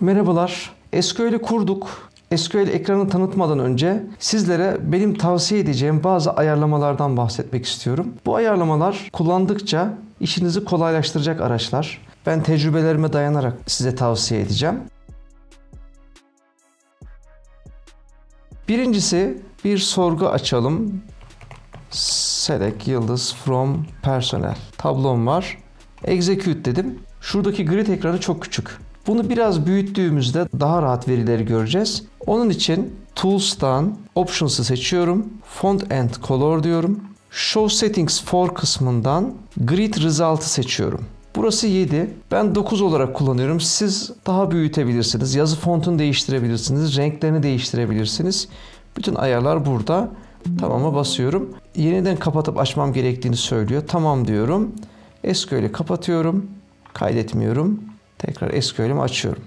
Merhabalar. SQL'i kurduk. SQL ekranı tanıtmadan önce sizlere benim tavsiye edeceğim bazı ayarlamalardan bahsetmek istiyorum. Bu ayarlamalar kullandıkça işinizi kolaylaştıracak araçlar. Ben tecrübelerime dayanarak size tavsiye edeceğim. Birincisi bir sorgu açalım. Select yıldız from personnel. Tablom var. Execute dedim. Şuradaki grid ekranı çok küçük. Bunu biraz büyüttüğümüzde daha rahat verileri göreceğiz. Onun için Tools'tan Options'ı seçiyorum. Font and Color diyorum. Show Settings for kısmından Grid Result'ı seçiyorum. Burası 7. Ben 9 olarak kullanıyorum. Siz daha büyütebilirsiniz. Yazı fontunu değiştirebilirsiniz. Renklerini değiştirebilirsiniz. Bütün ayarlar burada. Tamam'a basıyorum. Yeniden kapatıp açmam gerektiğini söylüyor. Tamam diyorum. SQL'i kapatıyorum. Kaydetmiyorum. Tekrar SQL'imi açıyorum.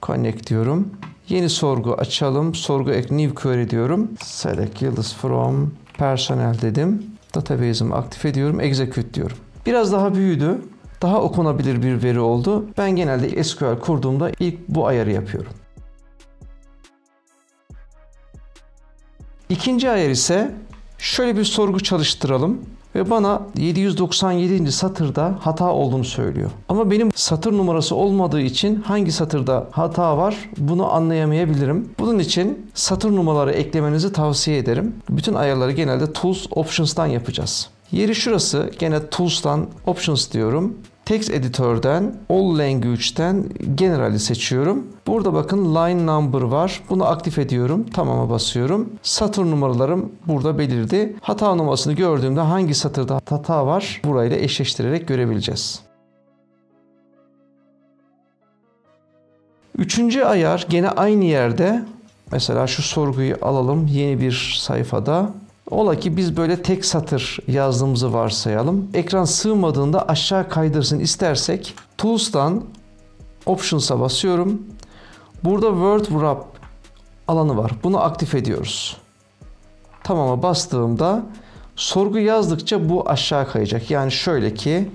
Connect diyorum. Yeni sorgu açalım. Sorgu New Query diyorum. Select yıldız from personnel dedim. Database'imi aktif ediyorum. Execute diyorum. Biraz daha büyüdü. Daha okunabilir bir veri oldu. Ben genelde SQL kurduğumda ilk bu ayarı yapıyorum. İkinci ayar ise şöyle bir sorgu çalıştıralım. Ve bana 797. satırda hata olduğunu söylüyor. Ama benim satır numarası olmadığı için hangi satırda hata var bunu anlayamayabilirim. Bunun için satır numaraları eklemenizi tavsiye ederim. Bütün ayarları genelde Tools Options'tan yapacağız. Yeri şurası. Gene Tools'tan Options diyorum. Text Editor'dan All Language'den General'i seçiyorum. Burada bakın Line Number var. Bunu aktif ediyorum. Tamam'a basıyorum. Satır numaralarım burada belirdi. Hata numarasını gördüğümde hangi satırda hata var burayla eşleştirerek görebileceğiz. Üçüncü ayar gene aynı yerde. Mesela şu sorguyu alalım yeni bir sayfada. Ola ki biz böyle tek satır yazdığımızı varsayalım. Ekran sığmadığında aşağı kaydırsın istersek Tools'tan Options'a basıyorum. Burada Word Wrap alanı var. Bunu aktif ediyoruz. Tamam'a bastığımda sorgu yazdıkça bu aşağı kayacak. Yani şöyle ki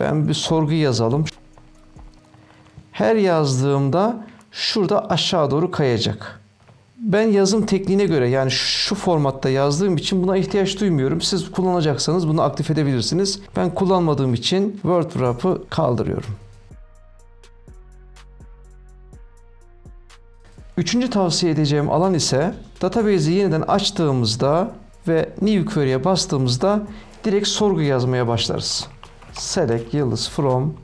ben bir sorgu yazalım. Her yazdığımda şurada aşağı doğru kayacak. Ben yazım tekniğine göre yani şu formatta yazdığım için buna ihtiyaç duymuyorum. Siz kullanacaksanız bunu aktif edebilirsiniz. Ben kullanmadığım için Word Wrap'ı kaldırıyorum. Üçüncü tavsiye edeceğim alan ise database'i yeniden açtığımızda ve New Query'e bastığımızda direkt sorgu yazmaya başlarız. Select yıldız from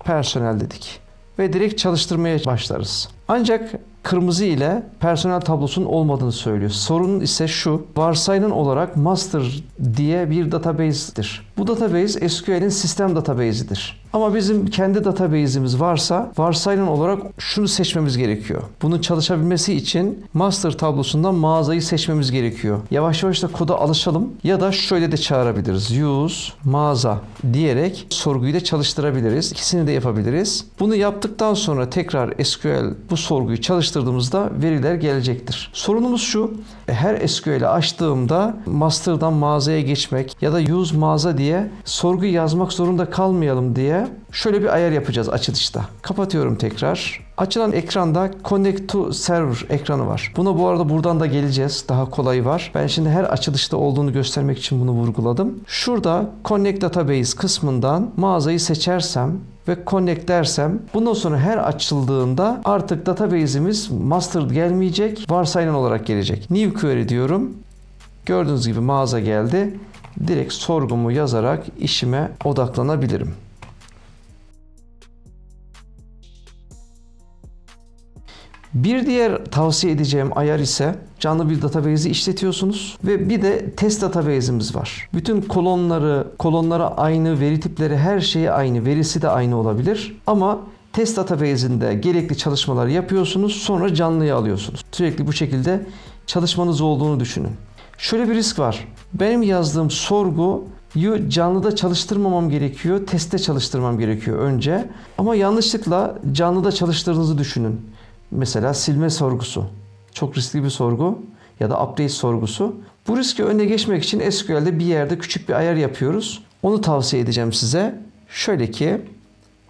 personnel dedik ve direkt çalıştırmaya başlarız. Ancak kırmızı ile personel tablosunun olmadığını söylüyor. Sorun ise şu, varsayılan olarak master diye bir database'dir. Bu database SQL'in sistem database'idir. Ama bizim kendi database'imiz varsa varsayılan olarak şunu seçmemiz gerekiyor. Bunun çalışabilmesi için master tablosundan mağazayı seçmemiz gerekiyor. Yavaş yavaş da koda alışalım ya da şöyle de çağırabiliriz. Use mağaza diyerek sorguyu da çalıştırabiliriz. İkisini de yapabiliriz. Bunu yaptıktan sonra tekrar SQL bu sorguyu çalıştırdığımızda veriler gelecektir. Sorunumuz şu, her SQL'i açtığımda master'dan mağazaya geçmek ya da use mağaza diye sorgu yazmak zorunda kalmayalım diye şöyle bir ayar yapacağız açılışta. Kapatıyorum tekrar. Açılan ekranda Connect to Server ekranı var. Buna bu arada buradan da geleceğiz. Daha kolayı var. Ben şimdi her açılışta olduğunu göstermek için bunu vurguladım. Şurada Connect Database kısmından mağazayı seçersem ve connect dersem bundan sonra her açıldığında artık database'imiz master gelmeyecek, varsayılan olarak gelecek. New Query diyorum. Gördüğünüz gibi mağaza geldi. Direkt sorgumu yazarak işime odaklanabilirim. Bir diğer tavsiye edeceğim ayar ise canlı bir database'i işletiyorsunuz ve bir de test database'imiz var. Bütün kolonlara aynı, veri tipleri her şeyi aynı, verisi de aynı olabilir. Ama test database'inde gerekli çalışmalar yapıyorsunuz, sonra canlıya alıyorsunuz. Sürekli bu şekilde çalışmanız olduğunu düşünün. Şöyle bir risk var. Benim yazdığım sorguyu canlıda çalıştırmamam gerekiyor, testte çalıştırmam gerekiyor önce. Ama yanlışlıkla canlıda çalıştırdığınızı düşünün. Mesela silme sorgusu. Çok riskli bir sorgu ya da update sorgusu. Bu riski önüne geçmek için SQL'de bir yerde küçük bir ayar yapıyoruz. Onu tavsiye edeceğim size. Şöyle ki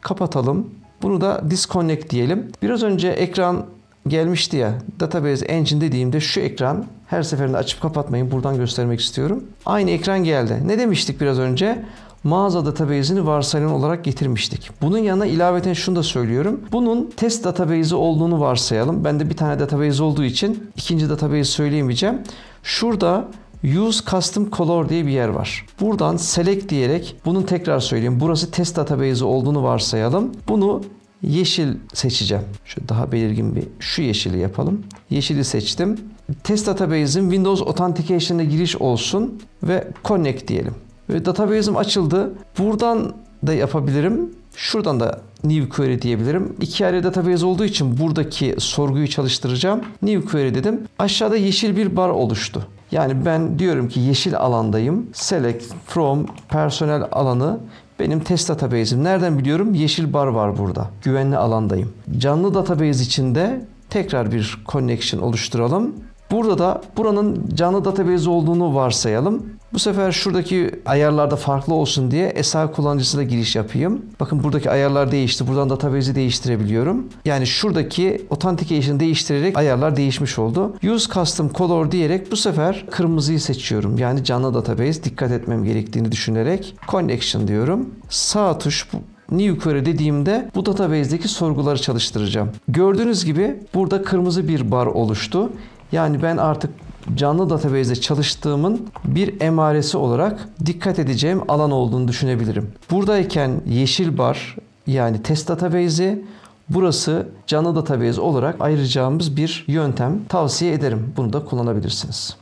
kapatalım. Bunu da disconnect diyelim. Biraz önce ekran gelmişti ya, Database Engine dediğimde şu ekran, her seferinde açıp kapatmayın, buradan göstermek istiyorum. Aynı ekran geldi. Ne demiştik biraz önce? Mağaza database'ini varsayılan olarak getirmiştik. Bunun yanına ilaveten şunu da söylüyorum. Bunun test database'i olduğunu varsayalım. Bende bir tane database olduğu için ikinci database söyleyemeyeceğim. Şurada Use Custom Color diye bir yer var. Buradan select diyerek, bunu tekrar söyleyeyim. Burası test database'i olduğunu varsayalım. Bunu yeşil seçeceğim. Şu daha belirgin bir, şu yeşili yapalım. Yeşili seçtim. Test database'in Windows Authentication'a giriş olsun ve connect diyelim. Ve database'im açıldı. Buradan da yapabilirim. Şuradan da new query diyebilirim. İki ayrı database olduğu için buradaki sorguyu çalıştıracağım. New query dedim. Aşağıda yeşil bir bar oluştu. Yani ben diyorum ki yeşil alandayım. Select from personel alanı benim test database'im. Nereden biliyorum? Yeşil bar var burada. Güvenli alandayım. Canlı database içinde tekrar bir connection oluşturalım. Burada da buranın canlı database olduğunu varsayalım. Bu sefer şuradaki ayarlarda farklı olsun diye SH kullanıcısına giriş yapayım. Bakın buradaki ayarlar değişti. Buradan database'i değiştirebiliyorum. Yani şuradaki authentication değiştirerek ayarlar değişmiş oldu. Use Custom Color diyerek bu sefer kırmızıyı seçiyorum. Yani canlı database, dikkat etmem gerektiğini düşünerek connection diyorum. Sağ tuş New Query dediğimde bu database'deki sorguları çalıştıracağım. Gördüğünüz gibi burada kırmızı bir bar oluştu. Yani ben artık canlı database'de çalıştığımın bir emaresi olarak dikkat edeceğim alan olduğunu düşünebilirim. Buradayken yeşil bar, yani test database'i, burası canlı database olarak ayıracağımız bir yöntem, tavsiye ederim. Bunu da kullanabilirsiniz.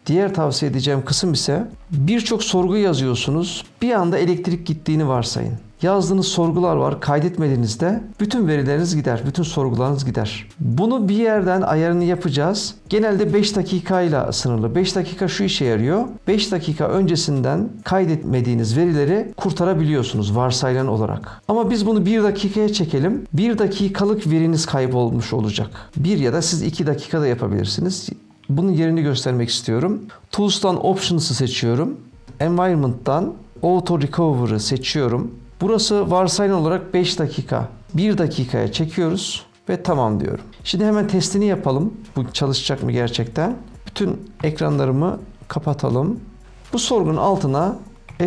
Diğer tavsiye edeceğim kısım ise birçok sorgu yazıyorsunuz. Bir anda elektrik gittiğini varsayın. Yazdığınız sorgular var. Kaydetmediğinizde bütün verileriniz gider. Bütün sorgularınız gider. Bunu bir yerden ayarını yapacağız. Genelde 5 dakikayla sınırlı. 5 dakika şu işe yarıyor. 5 dakika öncesinden kaydetmediğiniz verileri kurtarabiliyorsunuz varsayılan olarak. Ama biz bunu 1 dakikaya çekelim. 1 dakikalık veriniz kaybolmuş olacak. 1 ya da siz 2 dakikada yapabilirsiniz. Bunun yerini göstermek istiyorum. Tools'tan Options'ı seçiyorum. Environment'tan Auto Recover'ı seçiyorum. Burası varsayılan olarak 5 dakika. 1 dakikaya çekiyoruz ve tamam diyorum. Şimdi hemen testini yapalım. Bu çalışacak mı gerçekten? Bütün ekranlarımı kapatalım. Bu sorgunun altına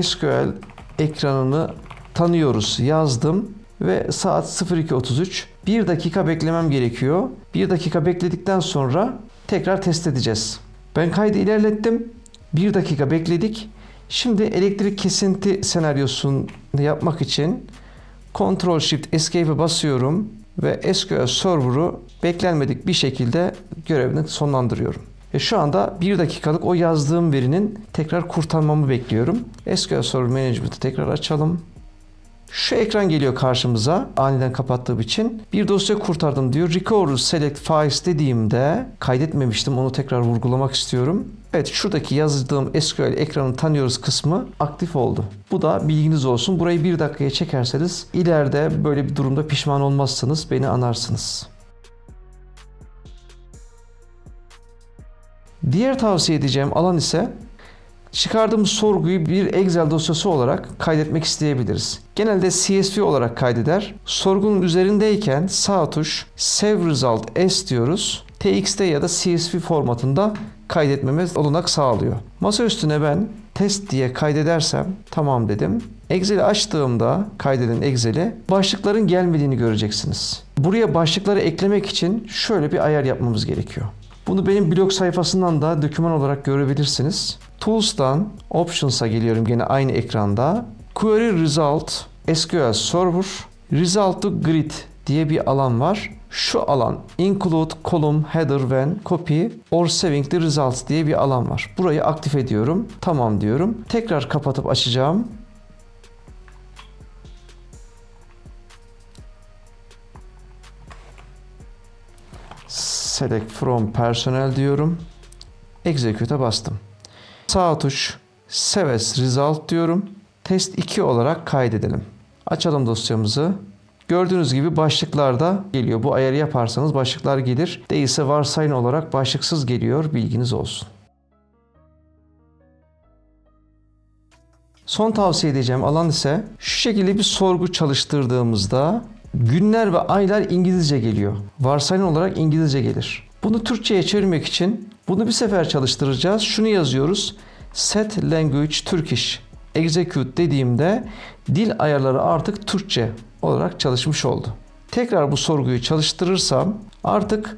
SQL ekranını tanıyoruz yazdım ve saat 02.33. 1 dakika beklemem gerekiyor. 1 dakika bekledikten sonra tekrar test edeceğiz. Ben kaydı ilerlettim. 1 dakika bekledik. Şimdi elektrik kesinti senaryosunu yapmak için Ctrl Shift Escape'e basıyorum ve SQL Server'ı beklenmedik bir şekilde görevini sonlandırıyorum. Ve şu anda 1 dakikalık o yazdığım verinin tekrar kurtarmamı bekliyorum. SQL Server Management'ı tekrar açalım. Şu ekran geliyor karşımıza aniden kapattığım için. Bir dosya kurtardım diyor. Recover Select Files dediğimde kaydetmemiştim. Onu tekrar vurgulamak istiyorum. Evet, şuradaki yazdığım SQL ekranı tanıyoruz kısmı aktif oldu. Bu da bilginiz olsun. Burayı 1 dakikaya çekerseniz ileride böyle bir durumda pişman olmazsınız. Beni anarsınız. Diğer tavsiye edeceğim alan ise çıkardığımız sorguyu bir Excel dosyası olarak kaydetmek isteyebiliriz. Genelde CSV olarak kaydeder. Sorgunun üzerindeyken sağ tuş Save Result As diyoruz. TXT ya da CSV formatında kaydetmemiz olanak sağlıyor. Masa üstüne ben test diye kaydedersem tamam dedim. Excel'i açtığımda kaydeden Excel'i başlıkların gelmediğini göreceksiniz. Buraya başlıkları eklemek için şöyle bir ayar yapmamız gerekiyor. Bunu benim blog sayfasından da doküman olarak görebilirsiniz. Tools'tan Options'a geliyorum gene aynı ekranda. Query Result SQL Server Result to Grid diye bir alan var. Şu alan Include Column Header When Copy or Saving the Results diye bir alan var. Burayı aktif ediyorum. Tamam diyorum. Tekrar kapatıp açacağım. Select from Personnel diyorum. Execute'a bastım. Sağ tuş Save as Result diyorum. Test 2 olarak kaydedelim. Açalım dosyamızı. Gördüğünüz gibi başlıklarda geliyor. Bu ayarı yaparsanız başlıklar gelir. Değilse varsayın olarak başlıksız geliyor. Bilginiz olsun. Son tavsiye edeceğim alan ise şu şekilde bir sorgu çalıştırdığımızda günler ve aylar İngilizce geliyor. Varsayılan olarak İngilizce gelir. Bunu Türkçe'ye çevirmek için bunu bir sefer çalıştıracağız. Şunu yazıyoruz. Set language Turkish. Execute dediğimde dil ayarları artık Türkçe olarak çalışmış oldu. Tekrar bu sorguyu çalıştırırsam artık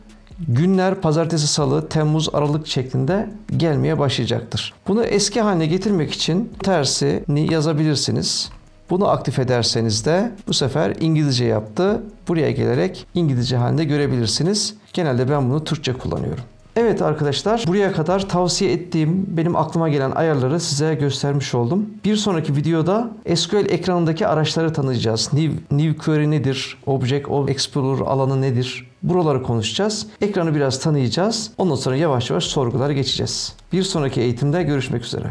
günler pazartesi, salı, Temmuz, Aralık şeklinde gelmeye başlayacaktır. Bunu eski haline getirmek için tersini yazabilirsiniz. Bunu aktif ederseniz de bu sefer İngilizce yaptı. Buraya gelerek İngilizce halinde görebilirsiniz. Genelde ben bunu Türkçe kullanıyorum. Evet arkadaşlar, buraya kadar tavsiye ettiğim benim aklıma gelen ayarları size göstermiş oldum. Bir sonraki videoda SQL ekranındaki araçları tanıyacağız. New Query nedir? Object Explorer alanı nedir? Buraları konuşacağız. Ekranı biraz tanıyacağız. Ondan sonra yavaş yavaş sorgulara geçeceğiz. Bir sonraki eğitimde görüşmek üzere.